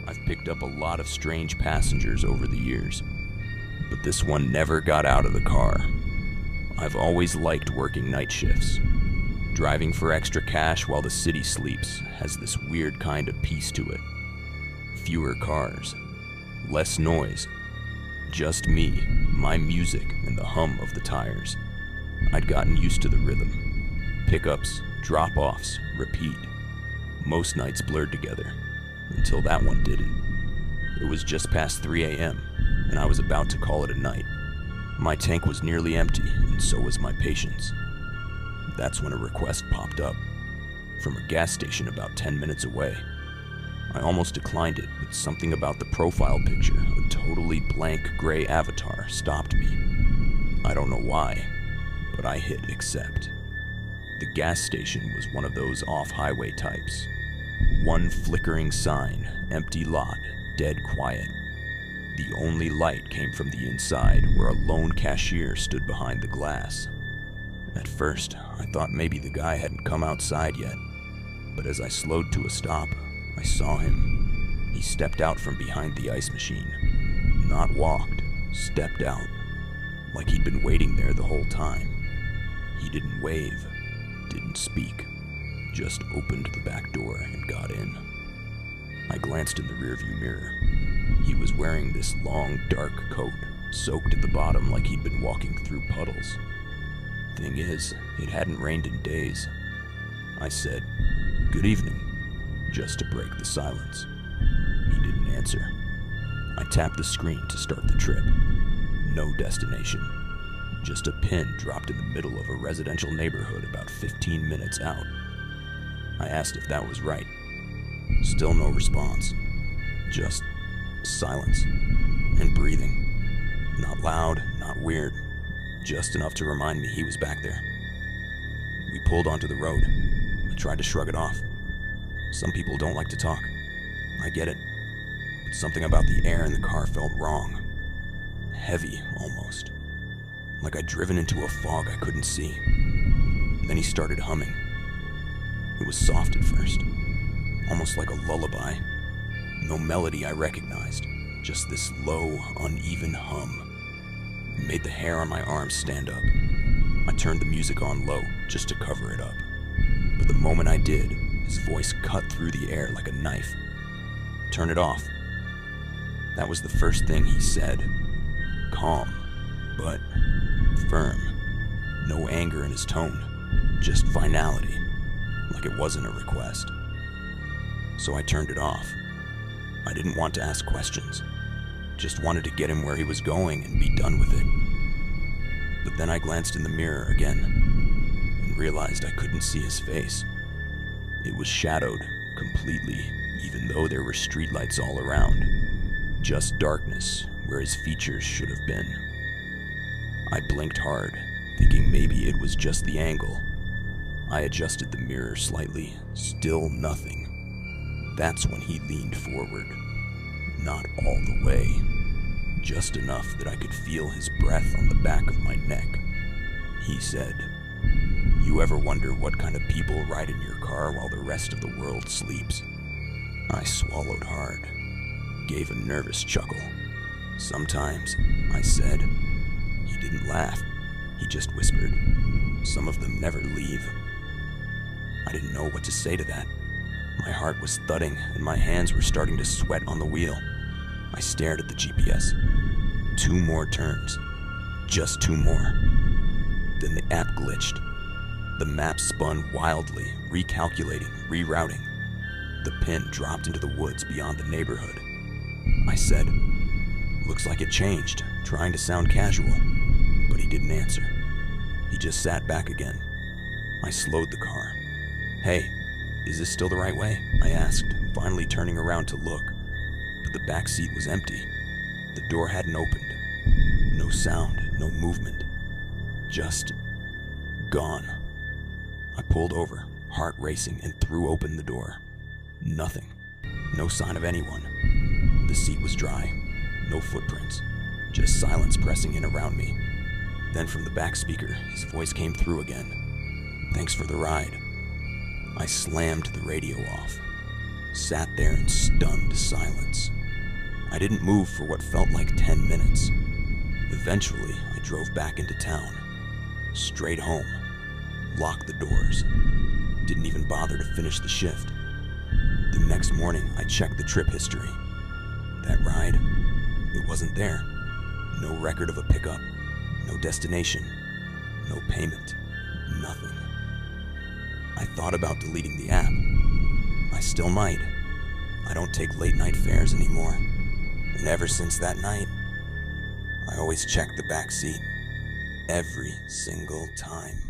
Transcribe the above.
I've picked up a lot of strange passengers over the years, but this one never got out of the car. I've always liked working night shifts. Driving for extra cash while the city sleeps has this weird kind of peace to it. Fewer cars, less noise, just me, my music, and the hum of the tires. I'd gotten used to the rhythm. Pickups, drop-offs, repeat. Most nights blurred together, until that one didn't. It was just past 3 a.m., and I was about to call it a night. My tank was nearly empty, and so was my patience. That's when a request popped up, from a gas station about 10 minutes away. I almost declined it, but something about the profile picture, a totally blank gray avatar, stopped me. I don't know why, but I hit accept. The gas station was one of those off-highway types. One flickering sign, empty lot, dead quiet. The only light came from the inside, where a lone cashier stood behind the glass. At first, I thought maybe the guy hadn't come outside yet, but as I slowed to a stop, I saw him. He stepped out from behind the ice machine. Not walked, stepped out, like he'd been waiting there the whole time. He didn't wave, didn't speak, just opened the back door and got in. I glanced in the rearview mirror. He was wearing this long, dark coat, soaked at the bottom like he'd been walking through puddles. Thing is, it hadn't rained in days. I said, "Good evening," just to break the silence. He didn't answer. I tapped the screen to start the trip. No destination. Just a pin dropped in the middle of a residential neighborhood about 15 minutes out. I asked if that was right. Still no response. Just silence and breathing. Not loud, not weird. Just enough to remind me he was back there. We pulled onto the road. I tried to shrug it off. Some people don't like to talk. I get it. But something about the air in the car felt wrong. Heavy, almost. Like I'd driven into a fog I couldn't see. Then he started humming. It was soft at first, almost like a lullaby. No melody I recognized, just this low, uneven hum. It made the hair on my arms stand up. I turned the music on low, just to cover it up. But the moment I did, his voice cut through the air like a knife. "Turn it off." That was the first thing he said. Calm, but firm. No anger in his tone, just finality, like it wasn't a request. So I turned it off. I didn't want to ask questions. Just wanted to get him where he was going and be done with it. But then I glanced in the mirror again and realized I couldn't see his face. It was shadowed completely, even though there were streetlights all around. Just darkness where his features should have been. I blinked hard, thinking maybe it was just the angle. I adjusted the mirror slightly, still nothing. That's when he leaned forward. Not all the way. Just enough that I could feel his breath on the back of my neck. He said, "You ever wonder what kind of people ride in your car while the rest of the world sleeps?" I swallowed hard, gave a nervous chuckle. "Sometimes," I said. He didn't laugh. He just whispered, "Some of them never leave." I didn't know what to say to that. My heart was thudding and my hands were starting to sweat on the wheel. I stared at the GPS. 2 more turns. Just 2 more. Then the app glitched. The map spun wildly, recalculating, rerouting. The pin dropped into the woods beyond the neighborhood. I said, "Looks like it changed," trying to sound casual. But he didn't answer. He just sat back again. I slowed the car. "Hey, is this still the right way?" I asked, finally turning around to look. But the back seat was empty. The door hadn't opened. No sound, no movement. Just gone. I pulled over, heart racing, and threw open the door. Nothing. No sign of anyone. The seat was dry. No footprints. Just silence pressing in around me. Then from the back speaker, his voice came through again. "Thanks for the ride." I slammed the radio off. sat there in stunned silence. I didn't move for what felt like 10 minutes. Eventually, I drove back into town, straight home, locked the doors, didn't even bother to finish the shift. The next morning, I checked the trip history. That ride, it wasn't there. No record of a pickup, no destination, no payment, nothing. I thought about deleting the app. I still might. I don't take late night fares anymore. And ever since that night, I always check the back seat. Every single time.